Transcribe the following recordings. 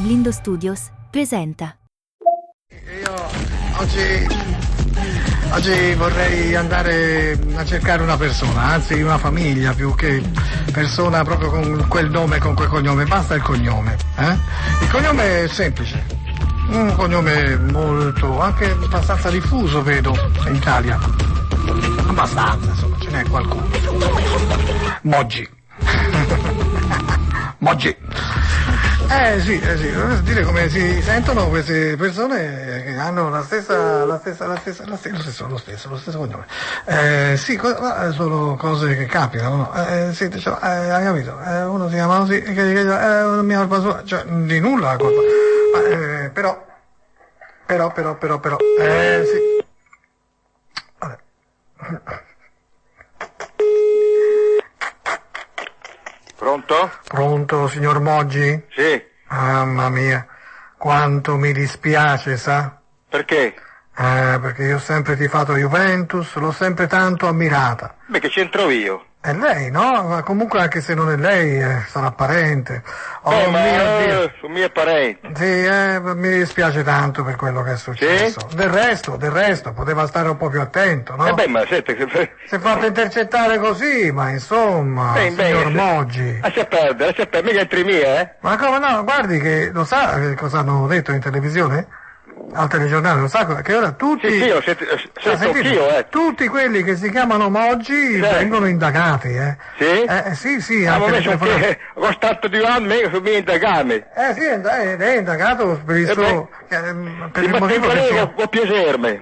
Sblindo Studios presenta. Io oggi vorrei andare a cercare una persona, anzi una famiglia più che persona, proprio con quel nome, con quel cognome. Basta il cognome, eh? Il cognome è semplice, un cognome molto, anche abbastanza diffuso vedo in Italia. Abbastanza, insomma, ce n'è qualcuno. Moggi. Moggi. Sì, dire come si sentono queste persone che hanno lo stesso cognome. Sì, sono cose che capitano, no? Sì, diciamo, hai capito? Uno si chiama così, che non mi ha colpa sua, cioè, di nulla la colpa. Però, sì. Vabbè. Pronto? Pronto, signor Moggi? Sì. Mamma mia, quanto mi dispiace, sa? Perché? Perché io ho sempre tifato Juventus, l'ho sempre tanto ammirata. Beh, che c'entro io? È lei, no? Ma comunque anche se non è lei, sarà parente. Oh mio Dio. Sono miei parenti. Sì, mi dispiace tanto per quello che è successo. Sì? Del resto, poteva stare un po' più attento, no? Ma senti, Si è fatto intercettare così, ma insomma, signor Moggi. Lascia perdere, mica entri mia, eh? Ma come no? Guardi che, lo sa che cosa hanno detto in televisione? Al telegiornale, lo sa che ora tutti... Sì, io sento anch'io, Tutti quelli che si chiamano Moggi vengono indagati, Sì? Sì, Ma anche con tanto di anni sono miei indagati. sì, è indagato per il suo... per il motivo che... Può piacermi.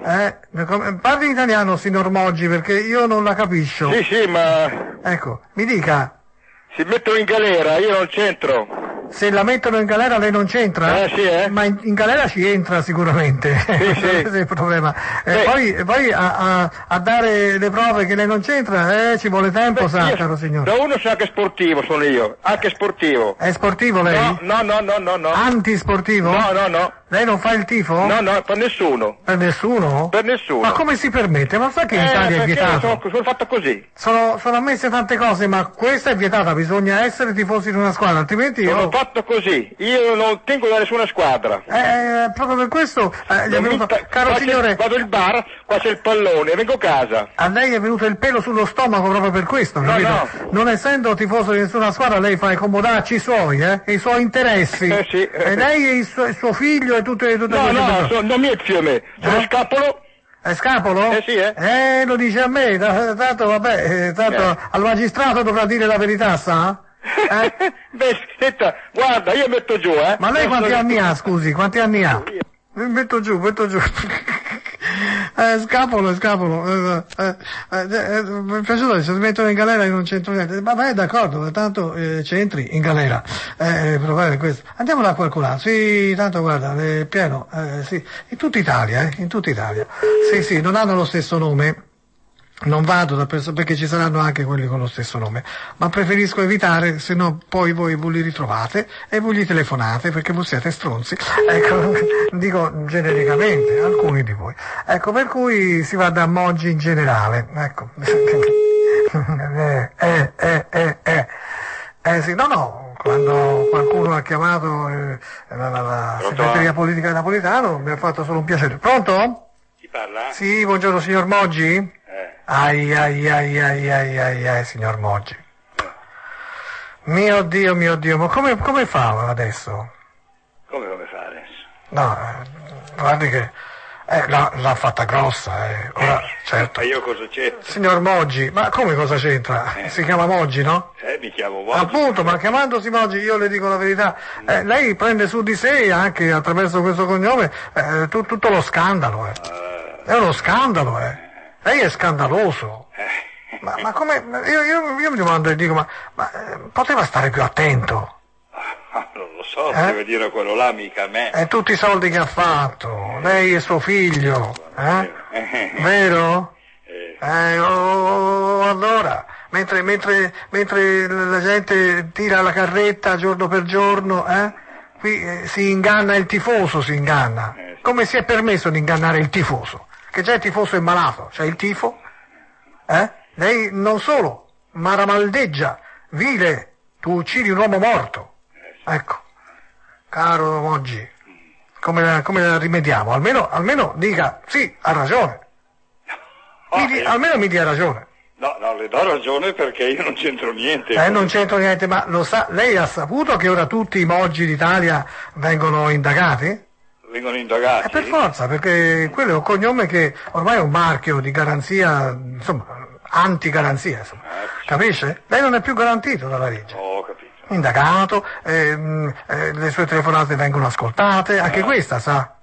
Parli italiano, signor Moggi, perché io non la capisco. Sì, ma... Ecco, mi dica, Si mettono in galera, io non c'entro. se la mettono in galera lei non c'entra? Sì, Ma in galera ci entra sicuramente. Sì. Questo è il problema. Poi a dare le prove che lei non c'entra, ci vuole tempo, sa, caro signore. Da uno sa che sportivo sono io, anche sportivo. È sportivo lei? No. Antisportivo? No. Lei non fa il tifo? No, per nessuno. Per nessuno? Per nessuno. Ma come si permette? Ma sa che in Italia è perché vietato? sono fatto così. Sono ammesse tante cose, ma questa è vietata, bisogna essere tifosi di una squadra, altrimenti Sono fatto così, io non tengo da nessuna squadra. Proprio per questo gli è venuto, caro signore, Vado al bar, qua c'è il pallone, vengo a casa. a lei è venuto il pelo sullo stomaco proprio per questo, capito? No. Non essendo tifoso di nessuna squadra, lei fa i comodacci suoi, e i suoi interessi. Sì. E lei e il suo figlio e tutte queste persone. Non mi è fiume, sono scapolo. È scapolo? Sì. Lo dice a me, tanto vabbè, al magistrato dovrà dire la verità, sa? Beh, senta, guarda, io metto giù, Ma lei quanti anni ha, scusi, quanti anni ha? Metto giù. Scapolo. Mi è piaciuto, se mi mettono in galera io non c'entro niente. Ma vai d'accordo, tanto c'entri in galera. Provare questo. Andiamo da qualcun altro. Sì, tanto guarda, è pieno, sì. In tutta Italia. Sì, non hanno lo stesso nome. Non vado da persone, perché ci saranno anche quelli con lo stesso nome, ma preferisco evitare, se no poi voi li ritrovate e voi gli telefonate perché voi siete stronzi. Ecco, dico genericamente, alcuni di voi. Ecco, per cui si va da Moggi in generale, ecco. Sì, no, quando qualcuno ha chiamato la segreteria politica di Napolitano mi ha fatto solo un piacere. Pronto? Chi parla? Sì, buongiorno signor Moggi? Ai, signor Moggi. Mio Dio, ma come fa adesso? Come fa adesso? No, guardi che l'ha fatta grossa, ora, certo. Ma io cosa c'entro? Signor Moggi, ma come cosa c'entra? Si chiama Moggi, no? Mi chiamo Moggi. Appunto, ma chiamandosi Moggi, io le dico la verità, lei prende su di sé anche attraverso questo cognome tutto lo scandalo, È uno scandalo, Lei è scandaloso. Ma come? Io mi domando e dico, ma poteva stare più attento. Non lo so, deve dire quello là, mica a me. E tutti i soldi che ha fatto, lei e suo figlio, Vero? Allora, mentre la gente tira la carretta giorno per giorno, qui si inganna il tifoso, si inganna. Come si è permesso di ingannare il tifoso? Che già il tifoso è malato, c'è il tifo, Lei non solo, maramaldeggia, vile, tu uccidi un uomo morto, ecco. caro Moggi, come la rimediamo? Almeno dica, sì, ha ragione. Almeno mi dia ragione. No, le do ragione perché io non c'entro niente. Non c'entro niente, ma lo sa, lei ha saputo che ora tutti i Moggi d'Italia vengono indagati? Vengono indagati? Per forza, perché quello è un cognome che ormai è un marchio di garanzia, insomma, anti-garanzia, insomma. Capisce? Lei non è più garantito dalla legge. Ho capito. Indagato, le sue telefonate vengono ascoltate, anche questa sa.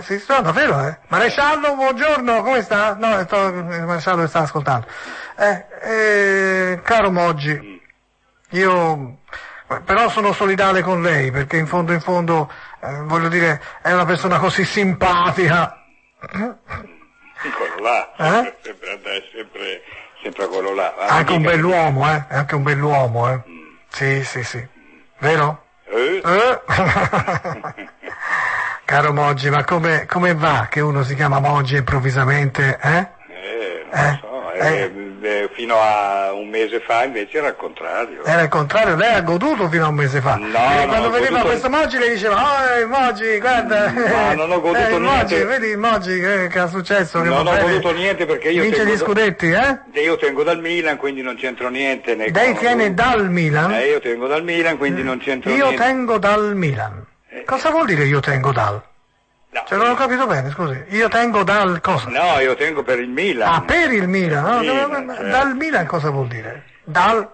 Sì, no, davvero, Maresciallo, buongiorno, come sta? No, il maresciallo sta ascoltando. Caro Moggi, io però sono solidale con lei, perché in fondo, voglio dire, è una persona così simpatica. Quello là, sempre quello là. Anche un bell'uomo, è anche un bell'uomo, Sì. Vero? Caro Moggi, ma come va che uno si chiama Moggi improvvisamente, Non so, fino a un mese fa invece era il contrario. Era il contrario, lei ha goduto fino a un mese fa. Quando vedeva questo Moggi le diceva, Moggi, guarda, no, non ho goduto niente. Moggi, vedi il Moggi che è successo? Non ho goduto niente perché io vince gli scudetti, Io tengo dal Milan, quindi non c'entro niente. Lei tiene dal Milan? Io tengo dal Milan, quindi non c'entro niente. Io tengo dal Milan. Cosa vuol dire io tengo dal? No, non ho capito bene, scusi. Io tengo dal cosa? No, io tengo per il Milan. Ah, per il Milan, no? Certo. Dal Milan cosa vuol dire? No,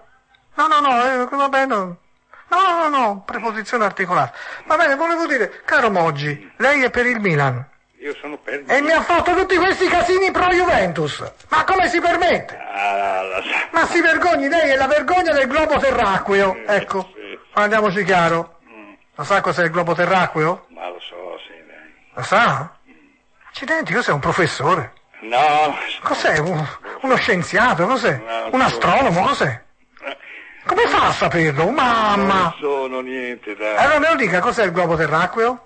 va bene, no, preposizione articolata. Va bene, volevo dire, caro Moggi, lei è per il Milan. Io sono per il E mi ha fatto tutti questi casini pro Juventus. Ma come si permette? Ma si vergogni, lei è la vergogna del globo terracqueo. Ecco, andiamoci chiaro. Lo sa cos'è il globo terracqueo? Ma lo so, sì, dai. Lo sa? Accidenti, cos'è un professore? No. Cos'è? Uno scienziato? Cos'è? Un astronomo? Cos'è? Come fa a saperlo? Mamma! Non sono niente, dai. Allora me lo dica, cos'è il globo terracqueo?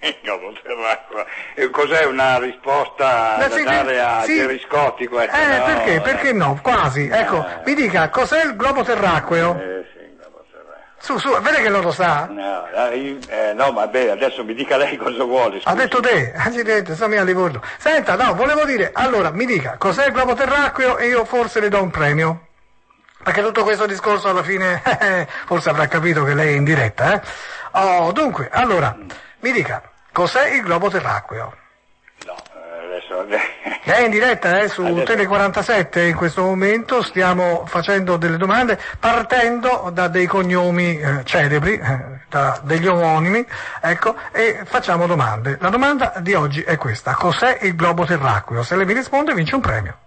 Il globo terracqueo. Cos'è una risposta da dare a Gerry Scotti questa? Perché? Perché no? Quasi. Ecco, mi dica, cos'è il globo terracqueo? Sì, il globo terracqueo. Su, vede che non lo sa? No, vabbè, adesso mi dica lei cosa vuole. Scusi. Ha detto te, accidenti, sto a Livorno. Senta, no, volevo dire, allora, mi dica, cos'è il globo terracqueo e io forse le do un premio. Perché tutto questo discorso alla fine, forse avrà capito che lei è in diretta, dunque, allora, mi dica, cos'è il globo terracqueo? No, adesso... Lei è in diretta, su adesso... Tele47 in questo momento, stiamo facendo delle domande partendo da dei cognomi celebri, da degli omonimi, ecco, e facciamo domande. La domanda di oggi è questa, cos'è il globo terracqueo? Se lei mi risponde vince un premio.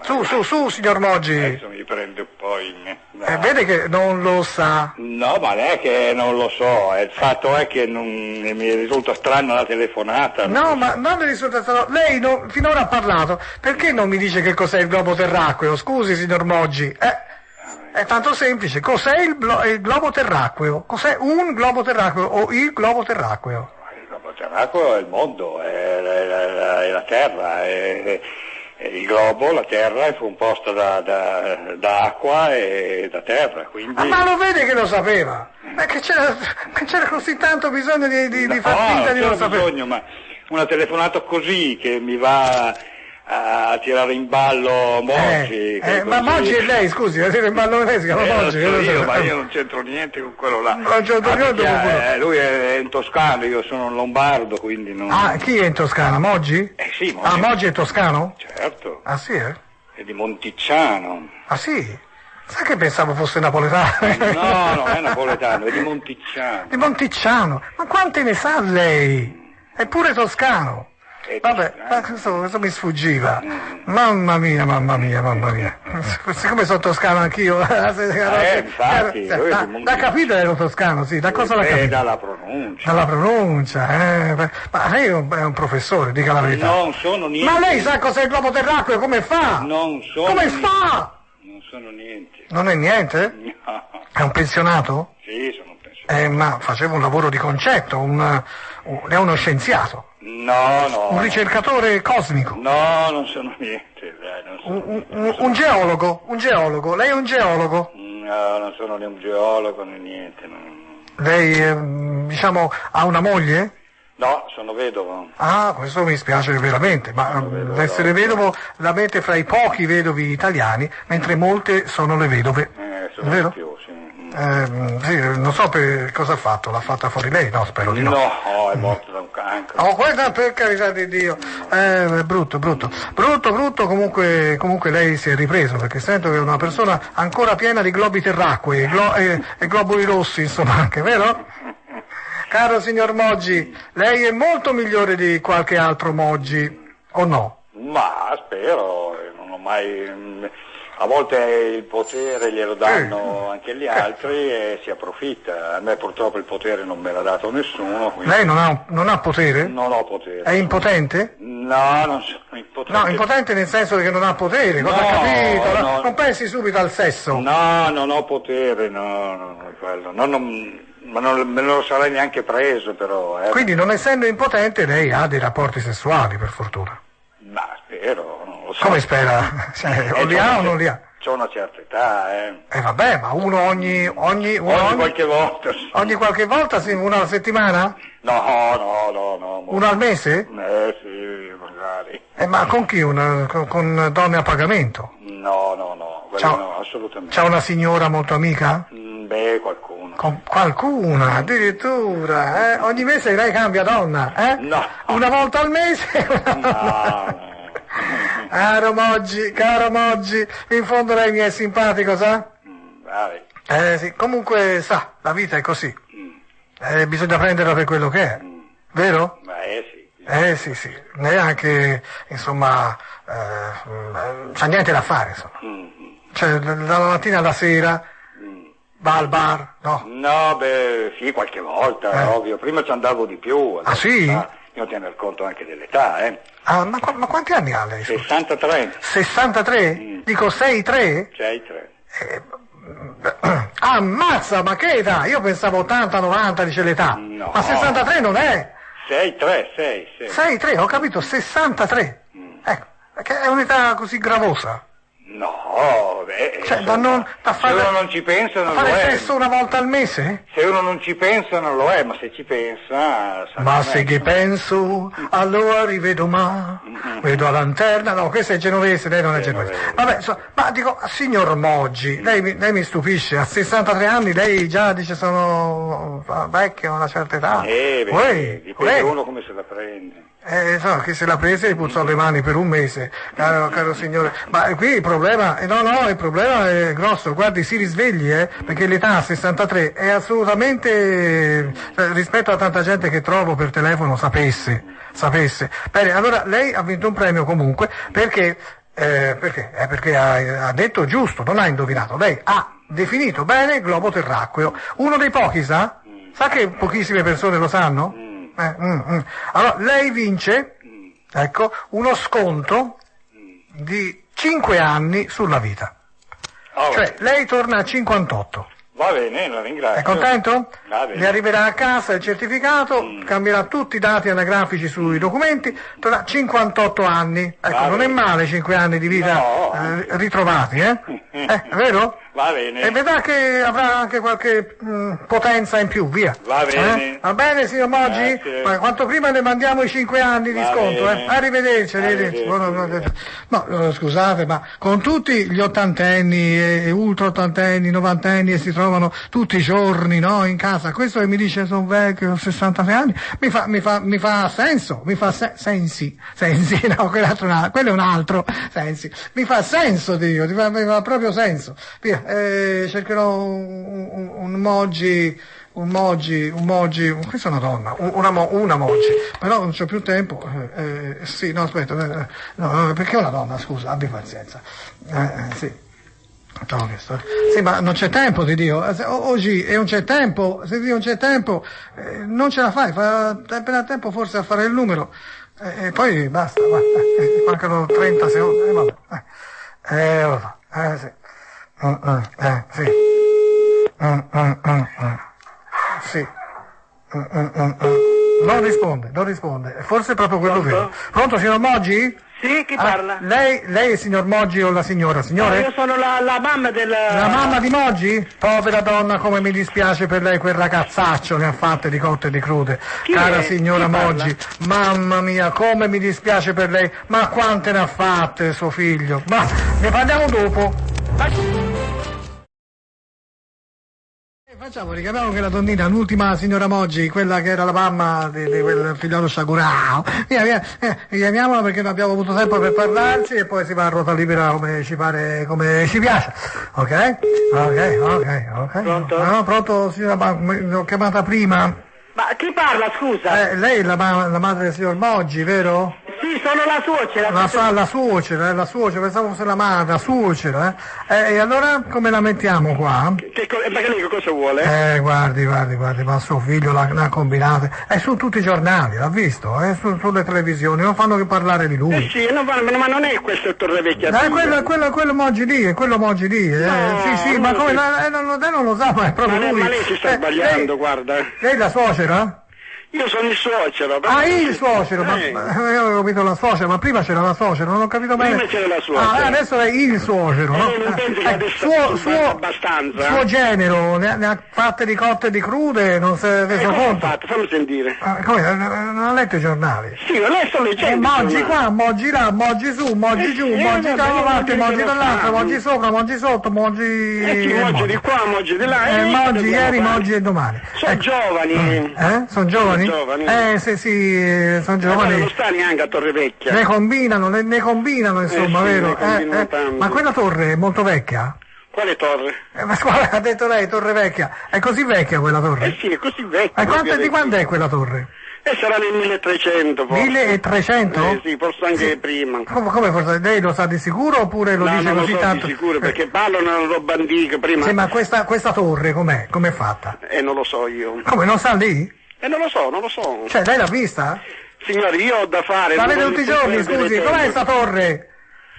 Su, signor Moggi. Adesso mi prende un po' in... Vede che non lo sa. No, ma non è che non lo so, il fatto è che mi risulta strana la telefonata. No, ma non mi risulta strano. Lei finora ha parlato, perché non mi dice che cos'è il globo terracqueo? Scusi, signor Moggi. È tanto semplice, cos'è il globo terracqueo? Cos'è un globo terracqueo o il globo terracqueo? Il globo terracqueo è il mondo, è la terra, il globo, la terra è composta da acqua e da terra, quindi... Ma lo vede che lo sapeva? Ma che c'era così tanto bisogno di far finta di non sapere? Bisogno, ma una telefonata così che mi va a tirare in ballo Moggi. Ma Moggi è lei, scusi, a tirare in ballo lei si chiama Moggi. Ma io non c'entro niente con quello là. Non c'entro niente lui è in Toscano, io sono un lombardo, quindi non... Ah, chi è in Toscana? Moggi? Sì, Moggi. Ah, Moggi è toscano? Certo. Ah, sì, È di Monticciano. Ah, sì? Sai che pensavo fosse napoletano? No, non è napoletano, è di Monticciano. Di Monticciano? Ma quante ne sa lei? È pure toscano. Vabbè, questo mi sfuggiva. Mamma mia. Siccome sono toscano anch'io. Infatti. L'ha capito ero toscano, sì. Da cosa l'ha capito? Dalla pronuncia. Dalla pronuncia, Ma lei è un professore, dica la verità. Non sono niente. Ma lei sa cos'è il globo terracqueo? Come fa? Non sono. Come fa? Non sono niente. Non è niente? No. È un pensionato? Sì, sono un pensionato. Ma faceva un lavoro di concetto, è uno scienziato. No. Un ricercatore cosmico. No, non sono niente. Un geologo? Lei è un geologo? No, non sono né un geologo né niente. Lei, diciamo, ha una moglie? No, sono vedovo. Ah, questo mi spiace veramente, ma l'essere vedovo la mette fra i pochi vedovi italiani, mentre molte sono le vedove. Sono vero? di più, sì. Sì, non so per cosa ha fatto, l'ha fatta fuori lei? No, spero di no. No, è morto da un cancro. Oh, guarda, per carità di Dio, brutto, comunque lei si è ripreso, perché sento che è una persona ancora piena di globi terracquei e globuli rossi, insomma, anche, vero? Caro signor Moggi, lei è molto migliore di qualche altro Moggi, o no? Ma spero, non ho mai... A volte il potere glielo danno anche gli altri e si approfitta. A me purtroppo il potere non me l'ha dato nessuno. Lei non ha potere? Non ho potere. È impotente? No, non sono impotente. No, impotente nel senso che non ha potere, cosa ha capito? No. Non pensi subito al sesso? No, non ho potere, no, quello. Ma non me lo sarei neanche preso però. Quindi non essendo impotente lei ha dei rapporti sessuali, per fortuna. Ma spero, non lo so. Come spera? O li ha o non li ha? C'ho una certa età, vabbè, ma uno ogni qualche volta. Ogni qualche volta, sì, una alla settimana? No. Una al mese? Sì, magari. Ma con chi? Con donne a pagamento? No, no, assolutamente. C'ha una signora molto amica? Qualcuno. Qualcuna, addirittura, Ogni mese lei cambia donna, No. Una volta al mese? No. Caro Moggi, in fondo lei mi è simpatico, sa? Vai. Sì, comunque, sa, la vita è così. Bisogna prenderla per quello che è, vero? Sì. Sì. Neanche, insomma, c'ha niente da fare, insomma. Cioè, dalla mattina alla sera va al bar, no? No, sì, qualche volta, ovvio. Prima ci andavo di più. Ah, sì? Io tener conto anche dell'età, Ah, ma quanti anni ha lei? 63. 63? Dico 6-3? 6-3. Ammazza, ma che età? Io pensavo 80-90, dice l'età. No. Ma 63 non è? 6-3. 6-3, ho capito, 63. Ecco, perché è un'età così gravosa. No, Cioè, da se uno non ci pensa non lo fare è. sesso una volta al mese? Se uno non ci pensa non lo è, ma se ci pensa... Ma se che penso, allora rivedo vedo la lanterna, no, questo è genovese, lei non è genovese. Vabbè, ma dico, signor Moggi, lei mi stupisce, a 63 anni lei già dice sono vecchio, a una certa età. Dipende uno come se la prende. Chi se l'ha presa e puzzò le mani per un mese, caro signore. Ma qui il problema, il problema è grosso, guardi, si risvegli, perché l'età a 63 è assolutamente, rispetto a tanta gente che trovo per telefono, sapesse. Bene, allora lei ha vinto un premio comunque, perché ha detto giusto, non ha indovinato, lei ha definito bene il globo terracqueo. Uno dei pochi sa? Sa che pochissime persone lo sanno? Allora, lei vince, ecco, uno sconto di 5 anni sulla vita. Cioè, lei torna a 58. Va bene, la ringrazio. È contento? Va bene. Le arriverà a casa il certificato, cambierà tutti i dati anagrafici sui documenti, torna 58 anni. Ecco, non è male 5 anni di vita ritrovati, È vero? Va bene. E vedrà che avrà anche qualche potenza in più, via. Va bene. Va bene, signor Moggi? Grazie. Ma quanto prima le mandiamo i 5 anni di Va sconto, bene. Arrivederci. Arrivederci. No, scusate, ma con tutti gli ottantenni e ultra ottantenni, novantenni e si trovano tutti i giorni, no, in casa, questo che mi dice sono vecchio, ho 63 anni, mi fa senso, sensi, no, quello è un altro, sensi, mi fa senso, Dio, mi fa proprio senso. Via, cercherò un Moggi, questa è una donna, una Moggi, però non c'ho più tempo, sì, no, aspetta, no, perché è una donna, scusa, abbi pazienza, sì. Sì, ma non c'è tempo di Dio, oggi non c'è tempo, se Dio non c'è tempo, non ce la fai, fa appena tempo forse a fare il numero, e poi basta, mancano 30 secondi, vabbè, sì. Sì. Sì. Non risponde. Forse è proprio quello vero. Pronto, signor Moggi? Sì, chi parla? Lei è il signor Moggi o la signora? Signore? No, io sono la mamma del... La mamma di Moggi? Povera donna, come mi dispiace per lei, quel ragazzaccio ne ha fatte di cotte e di crude. Chi Cara è? signora Chi parla? Moggi, mamma mia, come mi dispiace per lei. Ma quante ne ha fatte suo figlio? Ma ne parliamo dopo. Facciamo, richiamiamo quella donnina, l'ultima signora Moggi, quella che era la mamma di quel figliolo sciagurato. Via, richiamiamola perché non abbiamo avuto tempo per parlarci e poi si va a ruota libera come ci pare, come ci piace. Ok? Pronto? No, pronto signora Moggi, l'ho chiamata prima. Ma chi parla, scusa? Lei è la madre del signor Moggi, vero? Sì, sono la suocera. La suocera, pensavo fosse la madre, la suocera, e allora come la mettiamo qua? Ma che lei cosa vuole? Guardi, ma suo figlio l'ha combinata. È su tutti i giornali, l'ha visto? È sulle televisioni, non fanno che parlare di lui. Sì, ma non è questo il Torrevecchia. Quello Moggi lì, No, sì, ma come? Lei non lo sa, ma è proprio lui. Ma lei si sta sbagliando, guarda. Lei è la suocera? Io sono il suocero. Il suocero, ma io avevo capito la suocera, ma prima c'era la suocera, non ho capito bene. Prima c'era la suocera. Adesso è il suocero, no? Non penso che adesso abbastanza. Suo genero, ne ha fatte di cotte e di crude, non si è reso conto. Fammi sentire. Come, non ha letto i giornali? Sì, ma lei sto leggendo. Moggi qua, moggi là, moggi su, moggi giù, moggi da una parte, moggi dall'altra, moggi sopra, moggi sotto, moggi... Moggi di qua, moggi di là. Moggi ieri, moggi e domani. Sono giovani. Sono giovani? Giovani. Sì, sono giovani. Non sta neanche a Torrevecchia. Ne combinano insomma, sì, vero? ne combinano tanto. Ma quella torre è molto vecchia? Quale torre? Ma scusa, ha detto lei, torre vecchia. È così vecchia quella torre? Sì, è così vecchia. Di quando è quella torre? Sarà nel 1300 forse. 1300? Sì, forse anche prima. Come forse? Lei lo sa di sicuro oppure lo dice non così lo so tanto? di sicuro perché parlano una roba antica prima. Sì, ma questa torre com'è? Com'è fatta? Non lo so io. Come, non sa lì? Non lo so. Cioè, lei l'ha vista? Signori, io ho da fare... La vede tutti i giorni, scusi, com'è sta torre?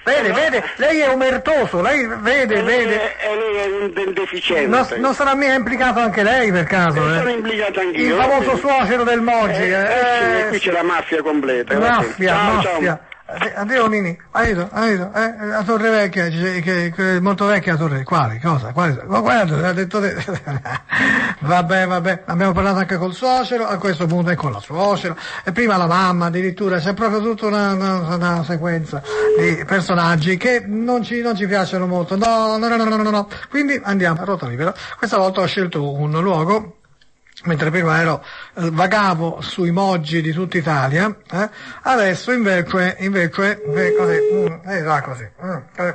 Vede, lei è omertoso, lei vede. E lei è un deficiente. Non sarà mica implicato anche lei per caso? Sono implicato anch'io. Il famoso suocero del Moggi. Sì, qui c'è la mafia completa. Mafia. Ciao. Addio Nini, aiuto, la torre vecchia, che è molto vecchia la torre, quale, cosa, ma guarda, ha detto te. Vabbè, abbiamo parlato anche col suocero, a questo punto è con la suocera, e prima la mamma, addirittura, c'è proprio tutta una sequenza di personaggi che non ci piacciono molto, no, quindi andiamo a ruota libera, questa volta ho scelto un luogo. Mentre prima vagavo sui Moggi di tutta Italia, adesso invece così,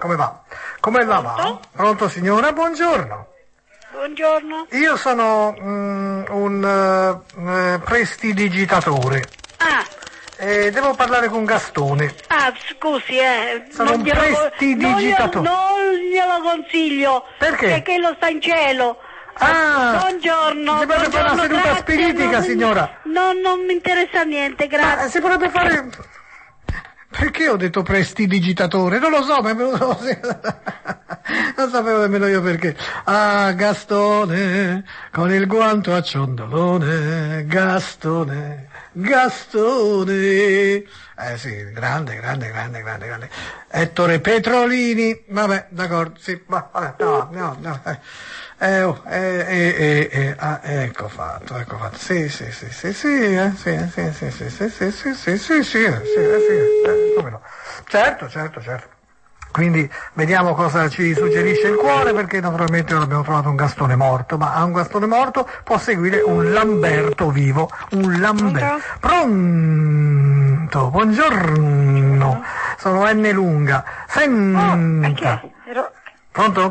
come va? Come la va? Pronto signora? Buongiorno. Buongiorno. Io sono un prestidigitatore. E devo parlare con Gastone. Scusi, Sono un prestidigitatore. Non glielo consiglio. Perché? Perché lo sta in cielo. Buongiorno. Si potrebbe fare una seduta grazie, spiritica, signora. Non mi interessa niente, grazie. Si potrebbe fare... Perché ho detto prestidigitatore? Non lo so, ma è venuto così. Non sapevo nemmeno io perché. Gastone, con il guanto a ciondolone, Gastone. Sì, grande. Ettore Petrolini, vabbè, d'accordo, sì, vabbè, no. Ecco fatto. Sì, come no. Certo. Quindi vediamo cosa ci suggerisce il cuore, perché naturalmente non abbiamo trovato un Gastone morto, ma a un Gastone morto può seguire un Lamberto vivo, un Lamberto. Pronto, buongiorno, sono N lunga, senta. Pronto?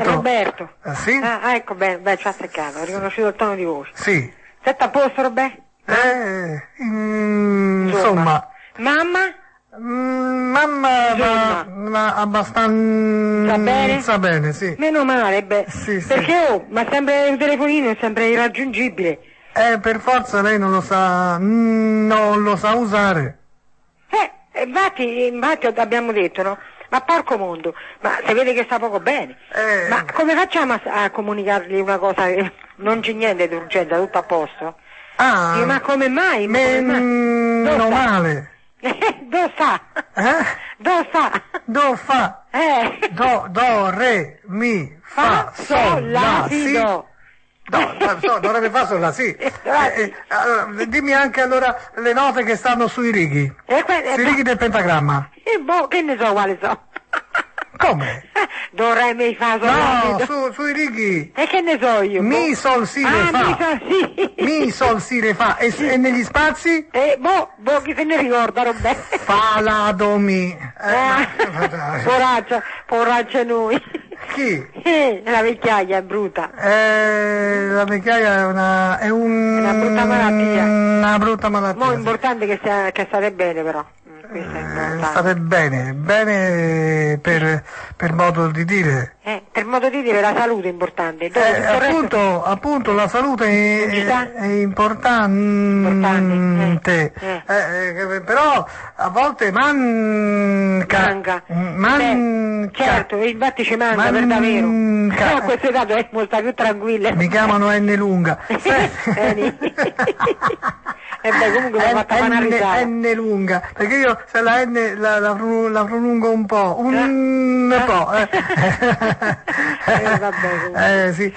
Roberto. Sì? Ecco, beh, ci ha seccato, ho riconosciuto il tono di voce. Sì. Sette a posto, Roberto? Insomma. Mamma? Ma abbastanza Sta bene? Sì. Meno male, Sì. Perché ma sempre il telefonino è sempre irraggiungibile. Per forza lei non lo sa usare. Infatti abbiamo detto, no? Ma porco mondo, ma si vede che sta poco bene. Ma come facciamo a comunicargli una cosa che non c'è niente di urgenza, tutto a posto? Ah, Dico, ma come mai? Ma come mai? meno male. Dove sta? Dove sta? Do, fa. Do, re, mi, fa, sol, la, si. do. Dovrebbe fare sol, la, si. Allora, dimmi anche allora le note che stanno sui righi. Sui righi del pentagramma. Boh, che ne so quali so. Come? Do, re, mi, fa, sol, la, si, do. Sui righi. E che ne so io? Mi, sol, si, re, fa. Mi, sol, si. Mi, sol, si, re, fa. E negli spazi? Chi se ne ricorda, Roberto? Fa, la, do, mi. Poraccia noi. Chi? La vecchiaia è brutta. La vecchiaia è una brutta malattia. Una brutta malattia. Mo' è importante che state bene però. State bene per modo di dire. Per modo di dire la salute è importante. Appunto la salute è importante. Però a volte manca. Certo, infatti ci manca per davvero. A questa età dovremmo stare più tranquille. Mi chiamano N lunga. E beh, comunque l'ho fatta banalizzare. N lunga, perché io se la N la prolungo un po', po'. Vabbè, sì.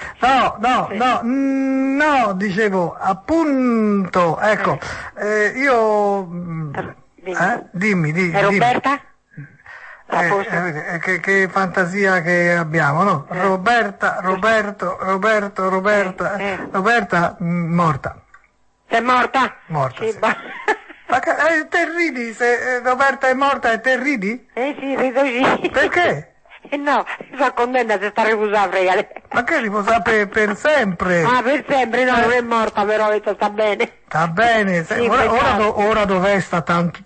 No, dicevo, appunto, ecco, io... Dimmi. E Roberta? Che fantasia che abbiamo, no? Roberta, morta. Sei morta? Morta, sì. Sì. Ma te ridi? Se Roberta è morta e te ridi? Sì, rido sì. Perché? No, sono contenta se sta riposata, fregale. Ma che riposa per sempre? Ah, per sempre? No, non è morta però, sta bene. Sta bene, sì, ora dov'è sta tanto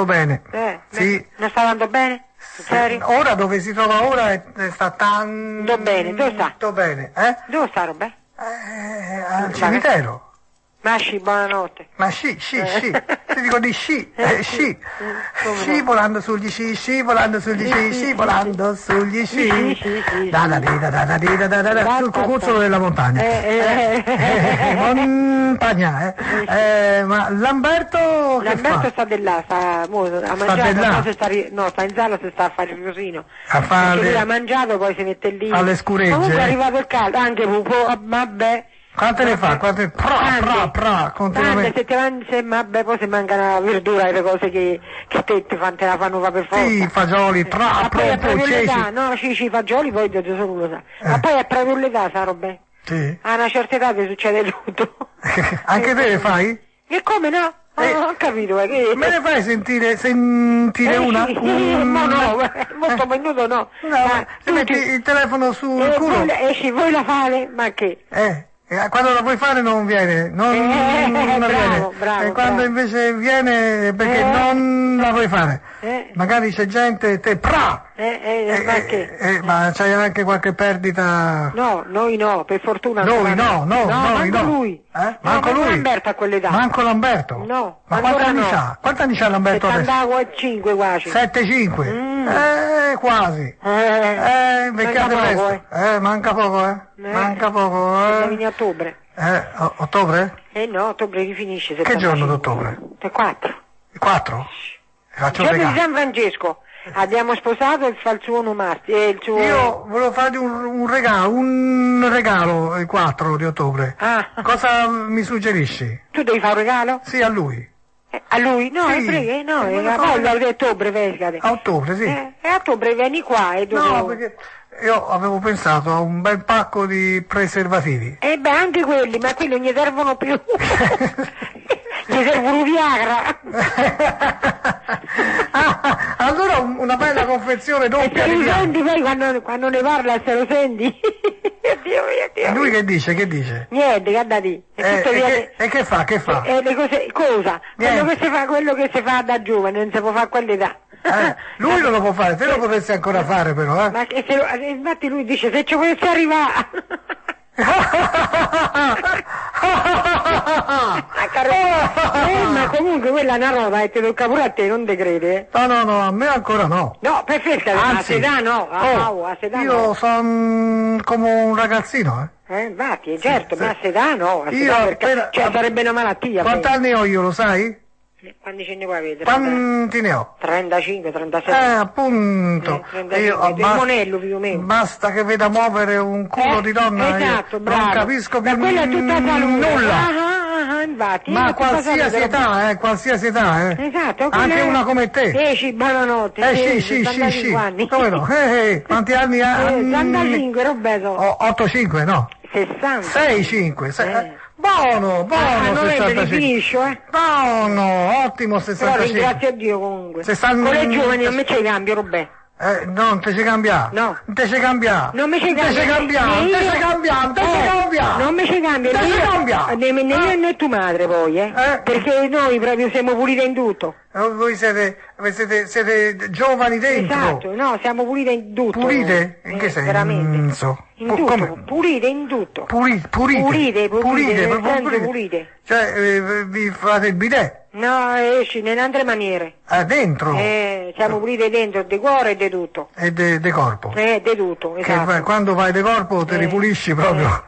bene? Sì. Non sta andando bene? Serio? Ora dove si trova ora sta tanto bene, dove sta? Bene, Dove sta, Roberto? Al cimitero. Ma buonanotte. Ma sci, ti dico di sci, scivolando sugli sci, scivolando sugli sci. Sul cucuzzolo della montagna. Montagna, ma Lamberto che fa? Sta di là, sta a mangiare, sta in sala, si sta a fare il rosino. Lui ha mangiato, poi si mette lì. Alle scuregge. Comunque è arrivato il caldo, anche un po', vabbè. Quante ne fa? Tante, continuamente. Poi se mancano la verdura e le cose che te la fanno fa per forza. Sì, fagioli, no, i fagioli poi solo lo sa. Ma poi è proprio l'età, sa Robè? Sì. A una certa età ti succede tutto. Anche te le fai? E come no? Non ho capito. Che... Me ne fai sentire una? No, molto menudo no. Ti metti il telefono sul culo. Voi la fate? Ma che? Quando la vuoi fare non viene, non viene. E quando invece viene perché non la vuoi fare. Magari c'è gente, ma che? Ma c'hai anche qualche perdita? No, noi no, per fortuna. Noi no. Lui. Manco lui. Lamberto a quell'età. Manco Lamberto? No. Ma quanti anni c'ha? Quanti anni c'ha Lamberto adesso? 75 quasi. 7-5? Quasi. Invecchiate presto. Manca poco, Manca poco, Vieni a ottobre. Ottobre? No, ottobre rifinisce. Che giorno d'ottobre? Il 4. Il 4? Faccio un Giorno regalo. di San Francesco. Abbiamo sposato e fa il suo onomastica. Io volevo fargli un regalo il 4 di ottobre. Cosa mi suggerisci? Tu devi fare un regalo? Sì, a lui. A lui? No, sì. Poi di ottobre, pescate. A ottobre, sì. A ottobre vieni qua e No, perché io avevo pensato a un bel pacco di preservativi. Anche quelli, ma quelli non gli servono più. Gli servono Viagra. Allora una bella confezione doppia di Viagra. Senti poi quando ne parla se lo senti. Dio. E lui che dice? Niente, che da dire. E che fa? Le cose, cosa? Quello che si fa da giovane, non si può fare a quell'età. Lui non lo può fare, te lo potresti ancora fare però, Ma infatti lui dice se ci potessi arrivare. Ma comunque quella è una roba e ti tocca pure a te, non te crede? No, a me ancora no. No, perfetto, a Sedà no, a Sedà io no. sono come un ragazzino, Infatti, certo, sì. ma a Sedà no, a Io Sedà perché appena- cioè, sarebbe una malattia. Quanti anni ho io, lo sai? Quanti ce ne puoi avere? Quanti ne ho? 35, 36. Appunto. 35, il monello più o meno. Basta che veda muovere un culo di donna, esatto, io bravo. non capisco più Ma quella è tutta salute. nulla. Infatti. Ma qualsiasi età, qualsiasi età, Esatto, anche una come te. Esci, buonanotte. Sì. 75 anni. Come no? Quanti anni ha? 65, Roberto. 8-5, no? 60. 6-5. Buono, A novembre 65. finisce, Buono, ottimo Però 65. ringrazio Dio comunque. 60. Con le giovani non mi c'è cambio, Roberto. No, non te ci cambia. No. Non te ci cambia. Non mi c'è Non te ci cambia. Non te ci cambia. Non te ci cambia. Non mi c'è cambio. Non te ci cambia. Né io né tua madre poi, Perché noi proprio siamo pulite in tutto. Voi siete giovani dentro. Esatto, no, siamo pulite in tutto. Pulite? In che senso? Veramente. In tutto, Come? pulite in tutto. Pulite. Pulite, proprio sempre pulite. Cioè, vi fate il bidet? No, esci, nelle altre maniere. Dentro? Siamo pulite dentro, di cuore e di tutto. E de corpo? Di tutto, esatto. Che quando vai de corpo te ripulisci proprio.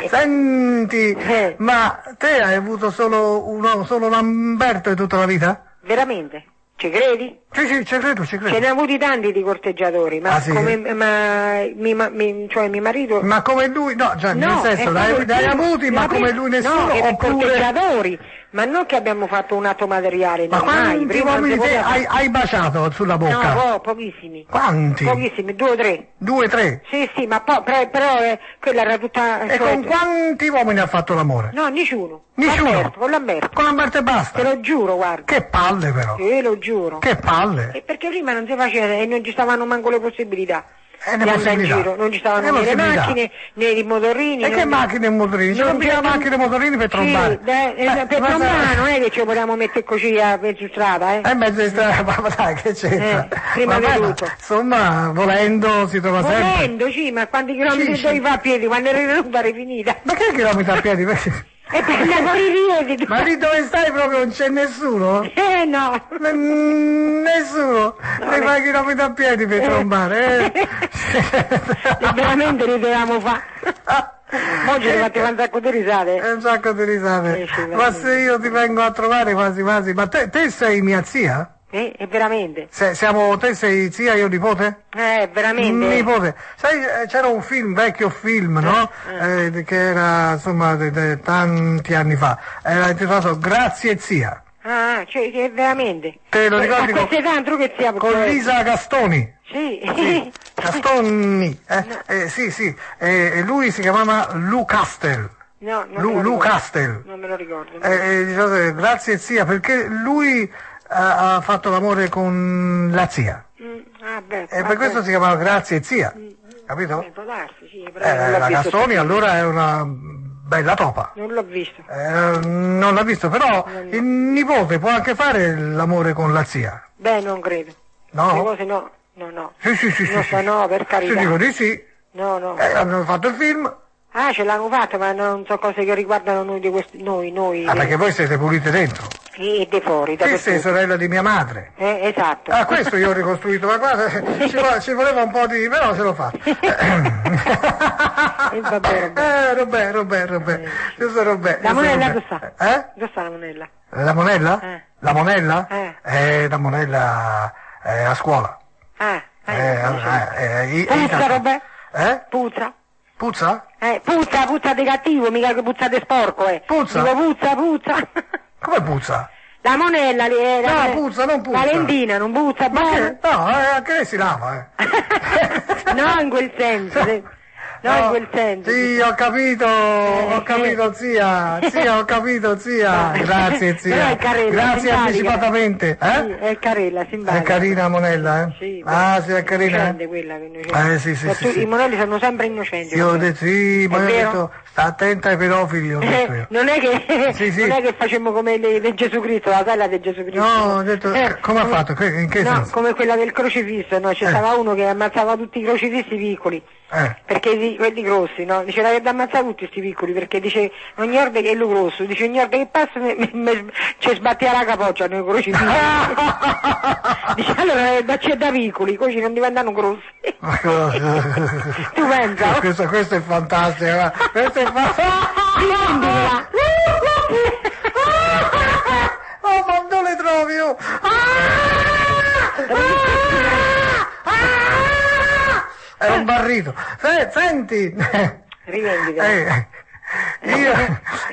Senti, ma te hai avuto solo Lamberto in tutta la vita? Veramente? Ci credi? Sì, ci credo. Ce ne ha avuti tanti di corteggiatori, ma sì? cioè mio marito... Ma come lui, no, cioè nel senso, l'hai avuti, ma come lui nessuno, no, erano oppure... corteggiatori, ma non che abbiamo fatto un atto materiale, Ma no, mai. quanti Prima uomini non si te poteva- hai baciato sulla bocca? No, pochissimi. Quanti? Pochissimi, 2 o 3. 2, 3? Sì, ma però quella era tutta... E cioè- con quanti uomini ha fatto l'amore? No, nessuno. Nessuno? Con Lamberto. Con Lamberto e basta? Te lo giuro, guarda. Che palle però! Te lo giuro. Che palle! E perché prima non si faceva e non ci stavano manco le possibilità. Le di andare in possibilità. giro, non ci stavano Le né le possibilità. macchine né i motorini. E che macchine e motorini? Ci compriamo macchine e motorini per trombare. Per trombare non è che ci vogliamo mettere così a mezzo strada, in mezzo di strada, ma dai, che c'entra? prima Vabbè, di ma, tutto. insomma, volendo si trova sempre. Volendo, sì, ma quanti chilometri Sì. devi fare a piedi quando eri venuta eri finita? Ma che chilometri a piedi? E per andare i piedi. Ma lì dove stai proprio non c'è nessuno? No. Nessuno. Ne fai chilometri a piedi per trombare, E veramente li dovevamo fare. Oggi ci fate un sacco di risate. È un sacco di risate. Sì, Ma se io ti vengo a trovare quasi, ma te sei mia zia? È veramente. Te sei zia, io nipote? Veramente. Nipote. Sai, c'era un vecchio film, no? Che era, insomma, tanti anni fa. Era intitolato Grazie zia. Ah, cioè, è veramente. Te lo ricordi? Ma questo tanto che sia Con Lisa Gastoni. Sì. Gastoni. Sì. E lui si chiamava Lou Castel. No, non Lou Castel. Non me lo ricordo. Diciamo, grazie zia, perché lui ha fatto l'amore con la zia. E per questo si chiamava Grazie zia. Capito? Può darsi, sì, però non l'ho La visto. Gastoni allora è una bella topa. Non l'ho visto. Non l'ha visto, però il nipote può anche fare l'amore con la zia. Beh, non credo. No? Le cose no. Sì. No, per carità. Ti dico di sì. No. Hanno fatto il film. Ah, ce l'hanno fatto, ma non so cose che riguardano noi di questi. Noi. Perché voi siete pulite dentro. E di fuori, Te sei sorella di mia madre. Esatto. Questo io ho ricostruito, ma guarda, ci voleva un po' di... però ce l'ho fatto. Robè. Io sono Robè. La monella dove sta? Dove sta la monella? La monella? La monella? La monella è a scuola. Puzza, Robè? Puzza? Puzza di cattivo, mica che puzza di sporco, Puzza? Dico puzza. Come puzza? La monella lì era... No, puzza, non puzza. Valentina, non puzza, buona. No, anche lei si lava, No, in quel senso. No, in quel senso. Sì, ho capito, zia. Ho capito, zia. Grazie, zia. Però è carina, grazie simpatica. Anticipatamente. Sì, è carina, simpatica. È carina Monella, Sì, sì, è carina. Innocente quella che innocente. Sì. I monelli sono sempre innocenti. Io ho detto, sì, ma È io ho vero? detto, sta attenta ai pedofili, ho detto io. Non è che Sì. non è che facemmo come di Gesù Cristo, la tela di Gesù Cristo. No, ho detto, come ha fatto? In che No, senso? come quella del crocifisso, no? C'è stava uno che ammazzava tutti i crocifissi piccoli. Perché quelli grossi, no? Dice l'avete ammazzato tutti sti piccoli, perché dice ogni volta che è lo grosso, dice ogni volta che passa ci sbatteva la capoccia nei crocifisso. Dice allora c'è da piccoli, così non diventano grossi. Tu pensa? Questo è fantastico, guarda. Questo è fantastico. Oh, ma non le trovi io! È un barrito. Senti! Rivendica.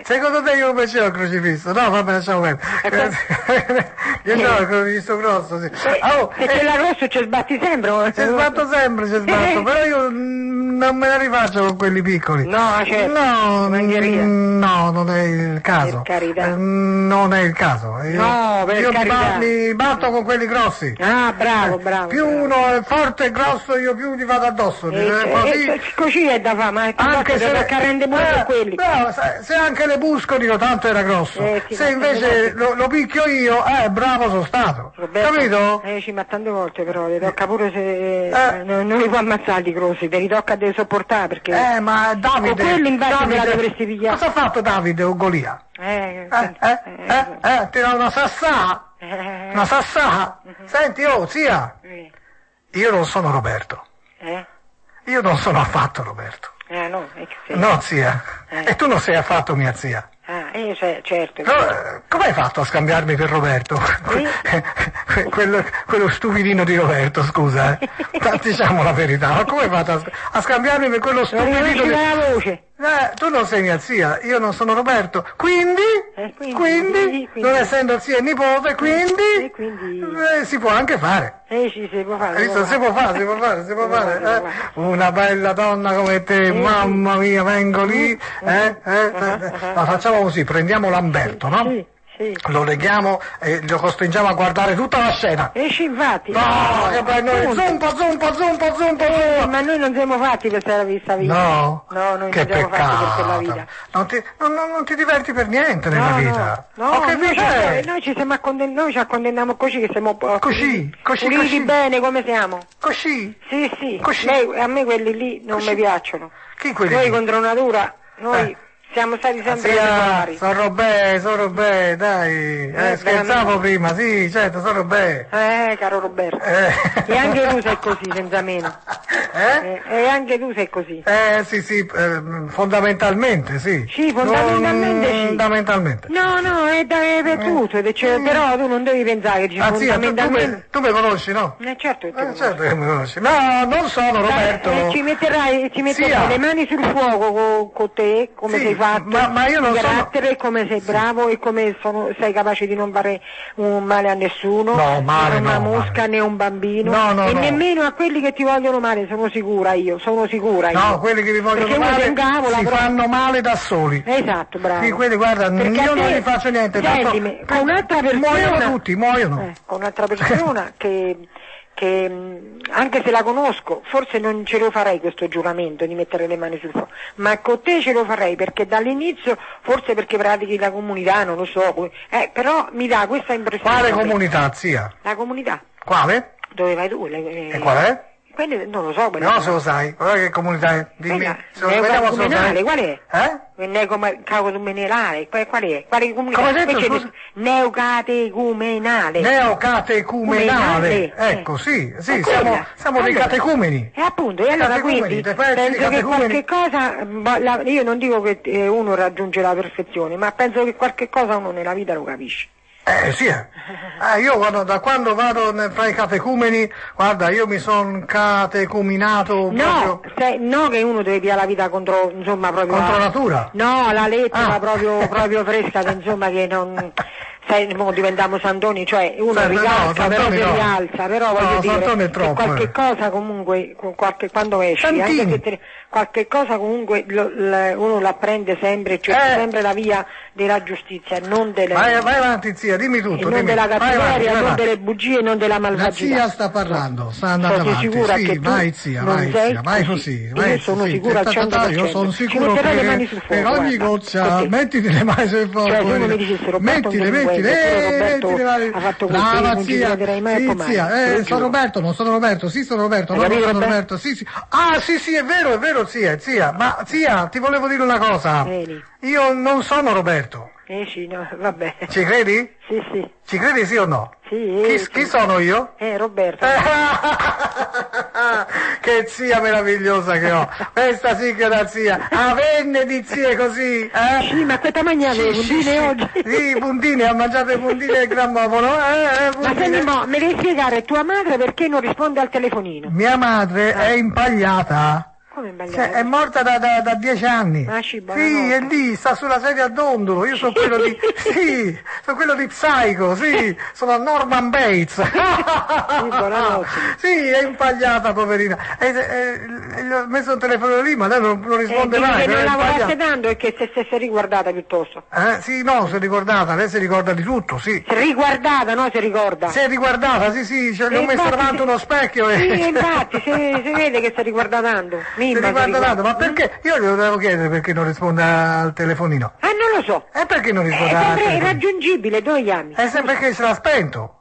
Secondo te io come c'è il crocifisso? No, vabbè, lasciamo perdere. Io no, il crocifisso grosso, sì. Se c'è la grosso ci sbatti sempre. Ci sbatto sempre, però io non me la rifaccio con quelli piccoli. No, certo. No, non è il caso. Per carità. Non è il caso. No, per io carità. mi batto con quelli grossi. Ah, bravo. Più uno è forte e grosso, io più gli vado addosso. Così è da fare, ma anche se rende pure per quelli. No, se anche le busco dico tanto era grosso. Sì, se invece lo picchio io, bravo sono stato. Roberto, capito? Ma tante volte però, ti tocca pure se non li può ammazzare i grossi, te li tocca a sopportare perché. Ma Davide. Con quello invece me la dovresti pigliare. Cosa ha fatto Davide o Golia? Tira una sassà? Una sassà? Senti, zia, io non sono Roberto. Io non sono affatto Roberto. No, è che sei. No, zia. E tu non sei affatto mia zia. Io certo. Come hai fatto a scambiarmi per Roberto? Quello stupidino di Roberto, scusa, diciamo la verità, ma come hai fatto a scambiarmi per quello stupidino di... la voce. Tu non sei mia zia, io non sono Roberto, quindi non essendo zia e nipote, quindi si può anche fare. Sì, si può fare. Si può fare. Una bella donna come te, mamma mia, vengo lì, Ma facciamo così, prendiamo Lamberto, no? Sì. Lo leghiamo e lo costringiamo a guardare tutta la scena. Esci infatti. No, che bello, zumpa. Ma noi non siamo fatti per stare vista vita. No? No, noi che non siamo fatti per quella peccato. vita. Non ti diverti per niente nella vita. No, che c'è? noi ci accontendiamo così che siamo così. puliti bene come siamo. Così? Sì. Così. A me quelli lì non mi piacciono. Chi quelli Noi lì? contro natura, siamo stati sempre regolari. Sono robè, dai. Scherzavo prima, sì, certo, sono robè. Caro Roberto. E anche tu sei così, senza meno. E anche tu sei così. Sì, fondamentalmente, sì. Sì, fondamentalmente sì. Fondamentalmente. No, è per tutto, però tu non devi pensare che ci sono fondamentalmente... Tu mi conosci, no? Certo che ti certo che mi conosci. No, non sono Roberto. Ci metterai le mani sul fuoco con te, come sì, sei fatto, ma io non carattere, come sei bravo e come sei capace di non fare un male a nessuno, no, male, né una no, mosca male. Né un bambino, no, nemmeno a quelli che ti vogliono male, sono sicura io. No, quelli che vi vogliono male fanno male da soli. Esatto, bravo. Sì, quelli guarda, io non gli faccio niente, sentimi, con un'altra persona muoiono. Con un'altra persona che anche se la conosco, forse non ce lo farei questo giuramento di mettere le mani sul fuoco, ma con te ce lo farei perché dall'inizio, forse perché pratichi la comunità, non lo so, però mi dà questa impressione. Quale comunità, zia? La comunità. Quale? Dove vai tu? E qual è? Non lo so. No, se lo sai, guarda che comunità è, dimmi. Neocatecumenale, qual è? Neocatecumenale, qual è? Quale comunità? Come hai detto, scusa? Neocatecumenale. Neocatecumenale, ecco, sì, siamo dei catecumeni. E appunto, e allora quindi penso che qualche cosa, io non dico che uno raggiunge la perfezione, ma penso che qualche cosa uno nella vita lo capisce. Sì. Io da quando vado fra i catecumeni, guarda, io mi sono catecuminato proprio... No, che uno deve piare la vita contro natura? No, la lettera proprio fresca, insomma, che non... diventiamo santoni, cioè uno ricalca, però si rialza, però voglio dire che qualche cosa comunque, quando esci, anche se qualche cosa comunque uno la prende sempre, cioè sempre la via della giustizia, non delle... Vai avanti zia, dimmi tutto. Non della cattiveria, non delle bugie, non della malvagità. La zia sta parlando, sta andando avanti. Sicura sì, che vai zia, vai così. Io sono sicura al 100%. Io sono sicuro le mani sul fuoco, per ogni goccia, mettiti le mani sul fuoco. Cioè, se uno mi dicesse Roberto mettile Roberto ha fatto così, non ci crederei mai sì, zia, sono Roberto, non sono Roberto, sì sono Roberto, no, non sono Roberto, sì. Ah, sì, è vero, zia, ma zia, ti volevo dire una cosa. Io non sono Roberto. Sì, no, vabbè. Ci credi? Sì. Ci credi sì o no? Sì. Chi sono io? Roberto. Che zia meravigliosa che ho. Questa sì che è una zia. Avenne di zie così, Sì, ma questa mangiate le puntine oggi? Sì, puntine, ha mangiato le puntine del grammofono. Ma senti, mi devi spiegare tua madre perché non risponde al telefonino? Mia madre è impagliata. È morta da 10 anni. Sì, è lì, sta sulla sedia a dondolo. Io sono quello di. Sì, sono quello di Psycho, sì, sono Norman Bates. Sì, è impagliata, poverina. Gli ho messo il telefono lì, ma lei non risponde mai. Che non lavorasse tanto e che si stesse riguardata piuttosto. Sì, no, si è riguardata, lei si ricorda di tutto, sì. Si è riguardata, no? Si ricorda. Si è riguardata, sì, cioè, gli ho messo davanti uno specchio e. Sì, infatti, si vede che si riguarda tanto. Ma perché? Io glielo devo chiedere perché non risponde al telefonino. Non lo so. E perché non risponde al telefonino? È telefonino? irraggiungibile, dove chiami? Sempre perché ce l'ha spento.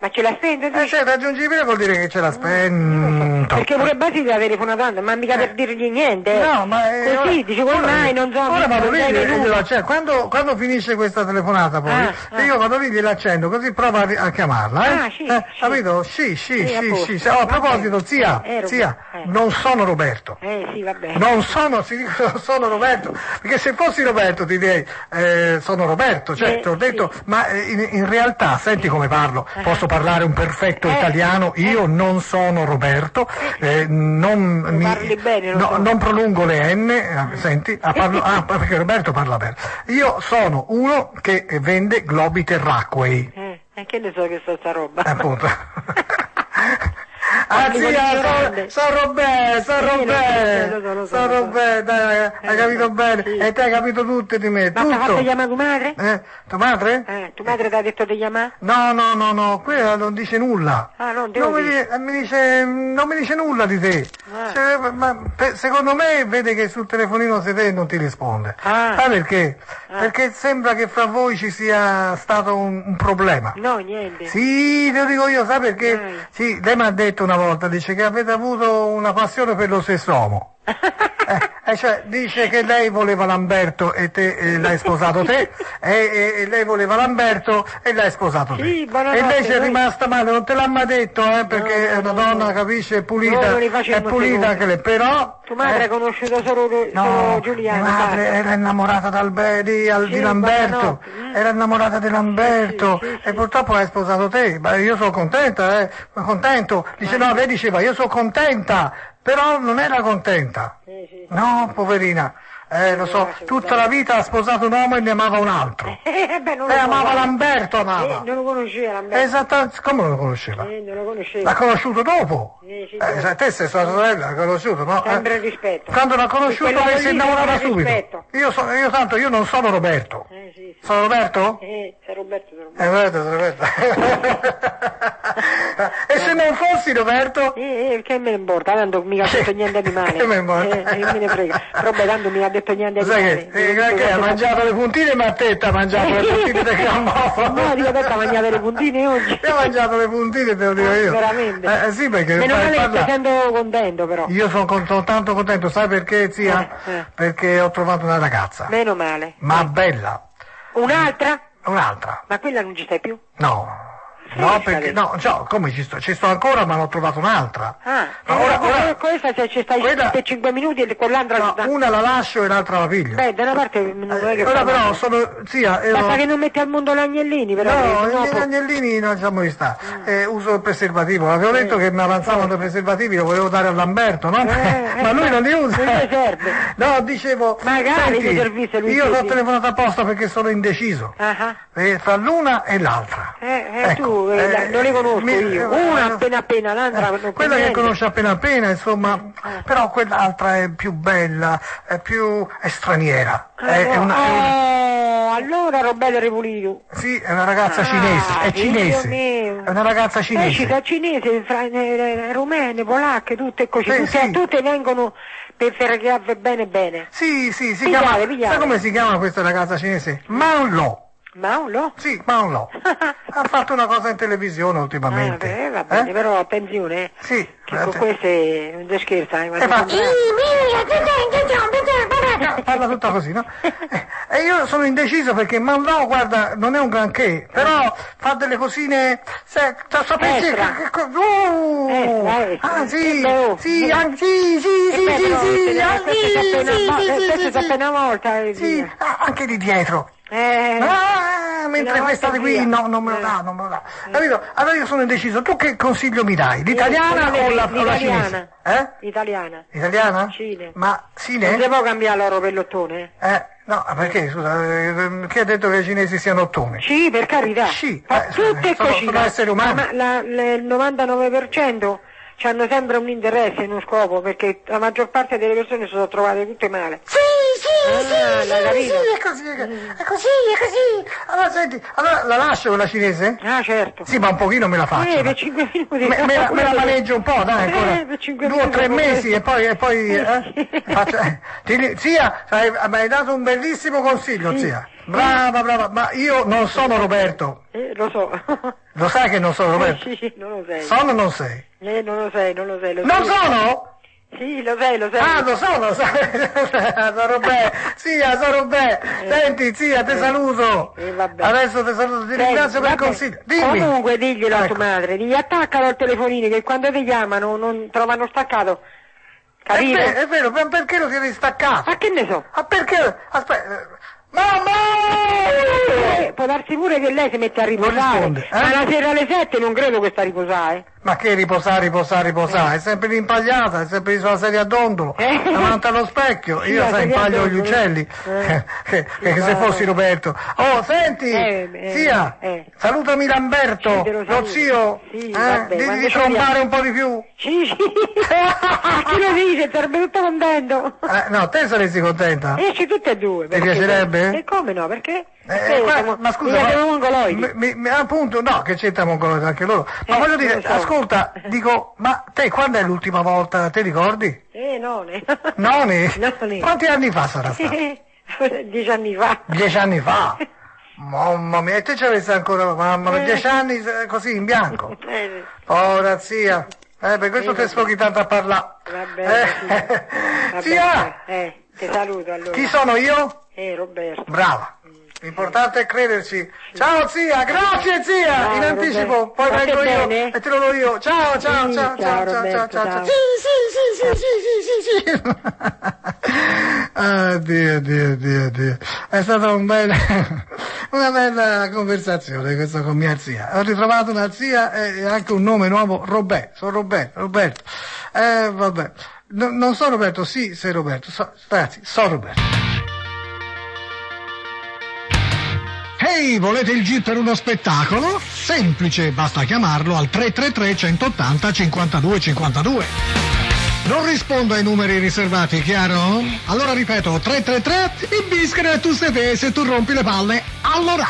Ma ce l'ha spento? Cioè, raggiungibile vuol dire che ce l'ha spento. Perché pure Basile la telefona tanto, ma mica per dirgli niente. No, ma così, dice come mai, non so. Ora vado lì e glielo accendo. Quando finisce questa telefonata poi, io vado lì e glielo accendo, così prova a chiamarla, sì. Capito? Sì. Oh, a proposito, zia, non sono Roberto. Sì, vabbè. Non sono Roberto, perché se fossi Roberto ti direi, sono Roberto, certo, ho detto, ma in realtà, senti come parlo, posso parlare un perfetto italiano, io non sono Roberto, non prolungo le N, senti, perché Roberto parla bene. Io sono uno che vende globi terracquei. Che ne so che sta roba? Appunto. Sono Roberto, dai, hai capito bene, e te hai capito tutto di me, ma tutto. ti ha fatto chiamare tua madre? Tua madre? Tua madre ti ha detto di chiamare? No, quella non dice nulla. Non mi dice nulla di te. Secondo me vede che sul telefonino se te non ti risponde. Sai perché? Perché sembra che fra voi ci sia stato un problema. No, niente. Sì, te lo dico io, sai perché? Sì, lei mi ha detto una volta, dice che avete avuto una passione per lo stesso uomo. Cioè dice che lei voleva Lamberto e te l'hai sposato te, e lei voleva Lamberto e l'hai sposato te. Sì, e lei ci è rimasta male, non te l'ha mai detto, perché è una donna, capisce, è pulita, anche lei, però. Tua madre ha conosciuto solo Giuliano. Mia madre era innamorata di Lamberto, era innamorata di Lamberto, e purtroppo l'hai sposato te. Ma io sono contenta, contento. Dice no, lei diceva io sono contenta, però non era contenta. No, poverina. Lo so, tutta la vita ha sposato un uomo e ne amava un altro. Amava Lamberto, amava. Non lo conosceva Lamberto. Esattamente, come non lo conosceva? Non lo conosceva. L'ha conosciuto dopo. Te sei sua sorella, l'ha conosciuto, no? Sempre rispetto. Quando l'ha conosciuto lei si è innamorata subito. Io non sono Roberto. Sono Roberto? Sei Roberto. Roberto. E se non fossi Roberto? Che me ne importa, tanto mica ha detto niente di male. Che me ne importa? Me ne frega. Roberto tanto mi ha detto niente di male. Che ha mangiato le puntine, ma te ha mangiato le puntine del grammofono. No, dico te ha mangiato le puntine oggi. Io ho mangiato le puntine, te lo dico io. Veramente? Sì, perché meno male che ti sento contento però. Io sono tanto contento, sai perché, zia? Perché ho trovato una ragazza. Meno male. Ma bella. Un'altra? Un'altra. Ma quella non ci stai più? No. No, perché come ci sto? Ci sto ancora, ma ne ho trovato un'altra. Ora questa se ci stai per 5 minuti e con l'altra. No, una la lascio e l'altra la piglio. Da una parte non è che ora però sono basta che non metti al mondo gli agnellini, però. No, gli agnellini non lasciamo di sta. Uso il preservativo. Avevo detto che mi avanzavano i preservativi, lo volevo dare a Lamberto, no? Ma lui non li usa. Non gli serve. No, dicevo. Magari mi servisse lui. Io l'ho telefonato apposta perché sono indeciso. Tra l'una e l'altra. Tu non le conosco io, una appena l'altra quella che conosce appena, insomma, però quell'altra è più bella, è straniera. Allora Roberto Repulito. Sì, è una ragazza cinese, è cinese. È una ragazza cinese. Da cinese, rumene, polacche, tutte così, tutte vengono per fregarvi bene. Sì, si chiama. Sai come si chiama questa ragazza cinese? Manlo. Mauro? Sì, Mauro. Ha fatto una cosa in televisione ultimamente. Va bene, però a pensione? Sì. Che con queste non si scherza, parla tutta così, no? E io sono indeciso perché Mauro, guarda, non è un granché, però fa delle cosine, sapete appena volta. Sì, anche di dietro. Mentre questa di qui non me lo dà. Capito? Allora io sono indeciso. Tu che consiglio mi dai? L'italiana o la cinese? Italiana. Italiana? Cine. Ma cine? Non si può cambiare l'oro per l'ottone? No, perché, scusa, chi ha detto che i cinesi siano ottoni? Sì, per carità. Sì, tutte così. Sono esseri umani. Ma il 99% hanno sempre un interesse, uno scopo, perché la maggior parte delle persone si sono trovate tutte male. Sì, è così. Allora senti, la lascio quella cinese? Certo. Sì, ma un pochino me la faccio. Per 5 minuti. Me la maneggio un po', dai, ancora. Per 5 2 o 3 mesi e poi faccio, zia, mi hai dato un bellissimo consiglio, zia. Brava, ma io non sono Roberto. Lo so. Lo sai che non sono Roberto? Sì, non lo sei. Sono o non sei? Non lo sei. Non sono? Sì, lo sei. Lo sono, sono Roberto. Zia, sono Roberto. Senti, zia, ti saluto. Vabbè. Adesso ti saluto, ti ringrazio per il consiglio. Dimmi. Comunque diglielo a tua madre, digli attaccalo al telefonino che quando ti chiamano non trovano staccato. Capito? È vero, ma perché lo tieni staccato? Ma che ne so? Ma perché? Aspetta. Mamma! Può darsi pure che lei si mette a riposare. Ma la sera alle 7 non credo che sta a riposare. Ma che riposare? È sempre rimpagliata, è sempre sulla sedia a dondolo, davanti allo specchio. Io impaglio gli uccelli, che se fossi Roberto. Oh, senti, zia, salutami Lamberto, lo zio, digli di trombare un po' di più. Sì. Chi lo dice? Sarebbe tutto contento. No, te saresti contenta? Esci tutte e due. Ti piacerebbe? E come no? Perché? Ma scusa, appunto, no, che c'entra mongoloidi anche loro. Ma voglio dire, ascolta, dico, ma te quando è l'ultima volta, te ricordi? None. Noni? Quanti anni fa sarà stato? 10 anni fa. 10 anni fa? Mamma mia, e te ci avessi ancora, mamma mia, 10 anni così in bianco? Povera zia. Per questo te sfoghi tanto a parlare. Va bene. Zia! Ti saluto allora. Chi sono io? Roberto. Brava. L'importante è crederci. Ciao zia, grazie zia, ciao, in anticipo, Roberto. poi vengo io bene? e te lo do io. Ciao. Roberto, ciao. Sì. Dio. È stata una bella conversazione questa con mia zia. Ho ritrovato una zia e anche un nome nuovo, Roberto. Sono Roberto. Vabbè. Non sono Roberto, sì, sei Roberto. Ragazzi, sono Roberto. Ehi, volete il GIR per uno spettacolo? Semplice, basta chiamarlo al 333 180 52 52. Non rispondo ai numeri riservati, chiaro? Allora ripeto, 333 e bischere tu sei se tu rompi le palle, allora!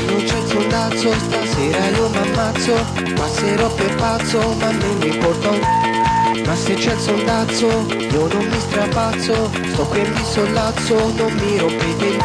Non c'è il sondazzo, stasera io m'ammazzo, passerò per pazzo, ma non mi importa. Ma se c'è il sondazzo, io non mi strapazzo, sto qui e mi sollazzo, non mi rompete il